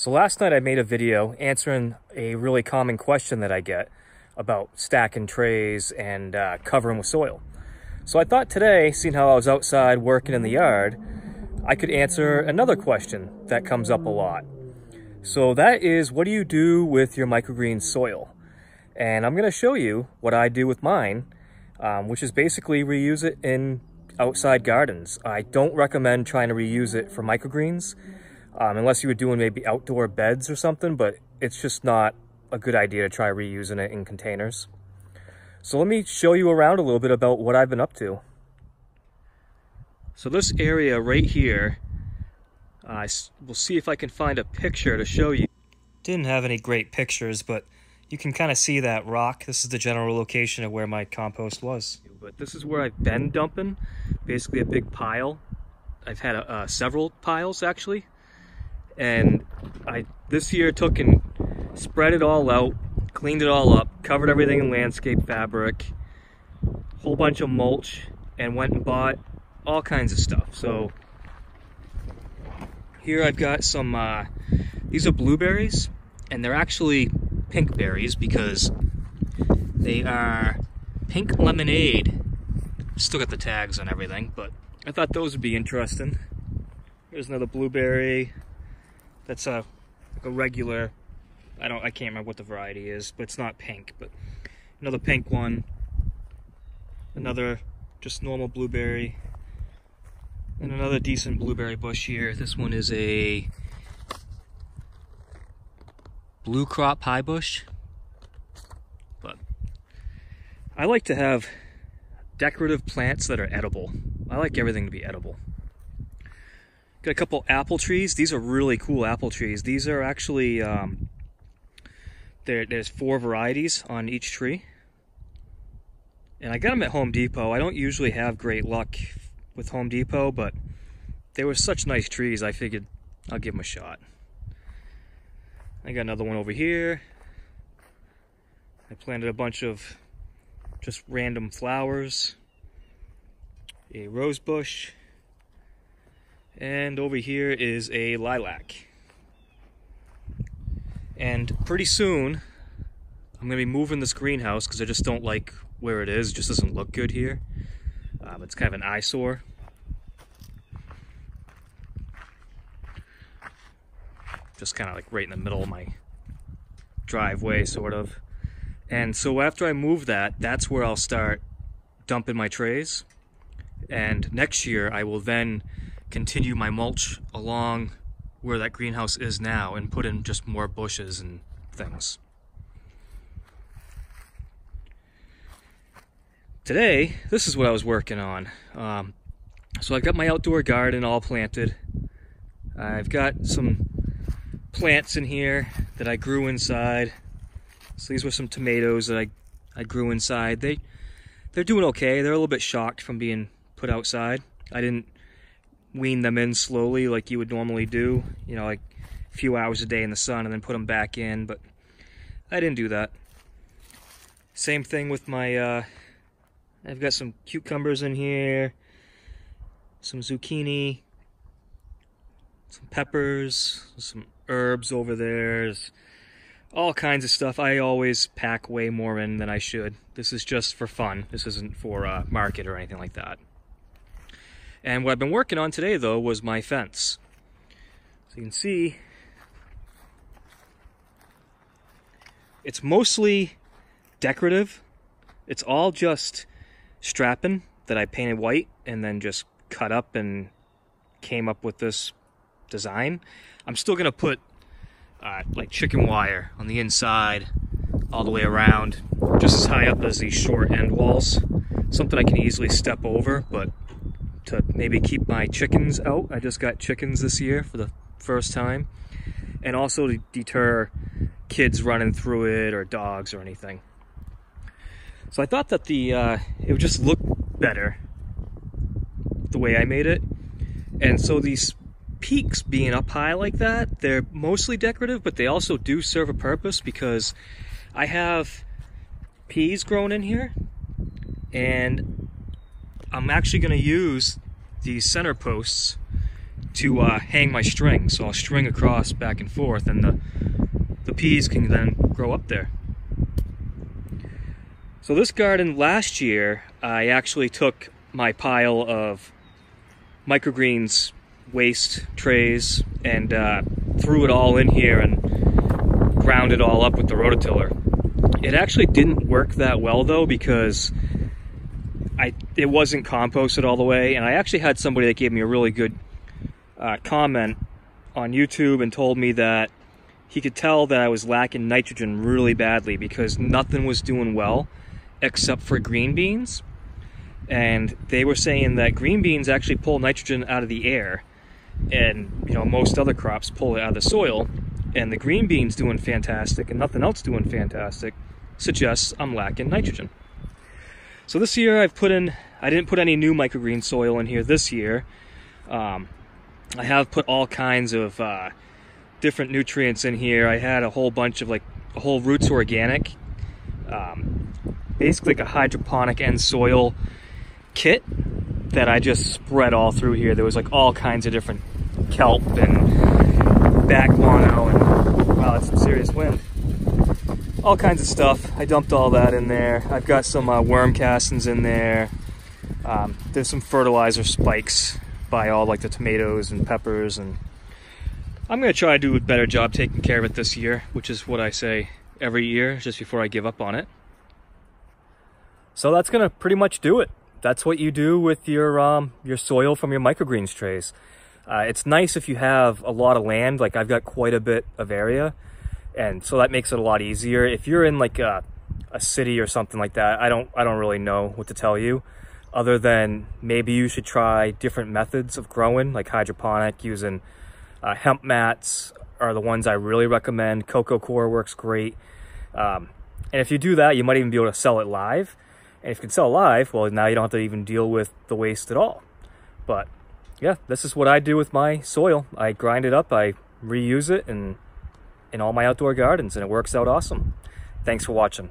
So last night I made a video answering a really common question that I get about stacking trays and covering with soil. So I thought today, seeing how I was outside working in the yard, I could answer another question that comes up a lot. So that is, what do you do with your microgreen soil? And I'm going to show you what I do with mine, which is basically reuse it in outside gardens. I don't recommend trying to reuse it for microgreens, unless you were doing maybe outdoor beds or something, but it's just not a good idea to try reusing it in containers. So let me show you around a little bit about what I've been up to. So this area right here, we'll see if I can find a picture to show you. Didn't have any great pictures, but you can kind of see that rock. This is the general location of where my compost was. But this is where I've been dumping, basically a big pile. I've had several piles actually. And I this year took and spread it all out, cleaned it all up, covered everything in landscape fabric, whole bunch of mulch, and went and bought all kinds of stuff. So here I've got some, these are blueberries, and they're actually pink berries because they are pink lemonade. Still got the tags and everything, but I thought those would be interesting. Here's another blueberry. That's like a regular, I can't remember what the variety is, but it's not pink, but another pink one, another just normal blueberry, and another decent blueberry bush here. This one is a blue crop pie bush, but I like to have decorative plants that are edible. I like everything to be edible. Got a couple apple trees. These are really cool apple trees. These are actually, there's 4 varieties on each tree. And I got them at Home Depot. I don't usually have great luck with Home Depot, but they were such nice trees, I figured I'll give them a shot. I got another one over here. I planted a bunch of just random flowers. A rose bush. And over here is a lilac. And pretty soon, I'm going to be moving this greenhouse because I just don't like where it is. It just doesn't look good here. It's kind of an eyesore. Just kind of like right in the middle of my driveway, sort of. And so after I move that, that's where I'll start dumping my trays. And next year, I will then continue my mulch along where that greenhouse is now and put in just more bushes and things. Today, this is what I was working on. So I've got my outdoor garden all planted. I've got some plants in here that I grew inside. So these were some tomatoes that I grew inside. They're doing okay. They're a little bit shocked from being put outside. I didn't wean them in slowly like you would normally do, you know, like a few hours a day in the sun and then put them back in, but I didn't do that. Same thing with my, I've got some cucumbers in here, some zucchini, some peppers, some herbs over there, there's all kinds of stuff. I always pack way more in than I should. This is just for fun. This isn't for market or anything like that. And what I've been working on today, though, was my fence. So you can see, it's mostly decorative. It's all just strapping that I painted white and then just cut up and came up with this design. I'm still going to put like chicken wire on the inside all the way around, just as high up as these short end walls. Something I can easily step over, but to maybe keep my chickens out. I just got chickens this year for the first time. And also to deter kids running through it or dogs or anything. So I thought that it would just look better the way I made it. And so these peaks being up high like that, they're mostly decorative, but they also do serve a purpose because I have peas grown in here. And I'm actually going to use these center posts to hang my string. So I'll string across back and forth, and the peas can then grow up there. So this garden last year, I actually took my pile of microgreens waste trays and threw it all in here and ground it all up with the rototiller. It actually didn't work that well though, because it wasn't composted all the way, and I actually had somebody that gave me a really good comment on YouTube and told me that he could tell that I was lacking nitrogen really badly because nothing was doing well except for green beans. And they were saying that green beans actually pull nitrogen out of the air, and most other crops pull it out of the soil, and the green beans doing fantastic and nothing else doing fantastic suggests I'm lacking nitrogen. So this year I didn't put any new microgreen soil in here this year. I have put all kinds of different nutrients in here. I had a whole bunch of a whole roots organic, basically like a hydroponic and soil kit that I just spread all through here. There was like all kinds of different kelp and bat guano, and wow, that's some serious wind. All kinds of stuff. I dumped all that in there. I've got some worm castings in there. There's some fertilizer spikes by all like the tomatoes and peppers, and I'm going to try to do a better job taking care of it this year, which is what I say every year just before I give up on it. So that's going to pretty much do it. That's what you do with your soil from your microgreens trays. It's nice if you have a lot of land. Like I've got quite a bit of area, and so that makes it a lot easier. If you're in like a city or something like that, I don't really know what to tell you, other than maybe you should try different methods of growing, like hydroponic, using hemp mats are the ones I really recommend. Coco coir works great. And if you do that, you might even be able to sell it live. And if you can sell live, well, now you don't have to even deal with the waste at all. But yeah, this is what I do with my soil. I grind it up, I reuse it in all my outdoor gardens, and it works out awesome. Thanks for watching.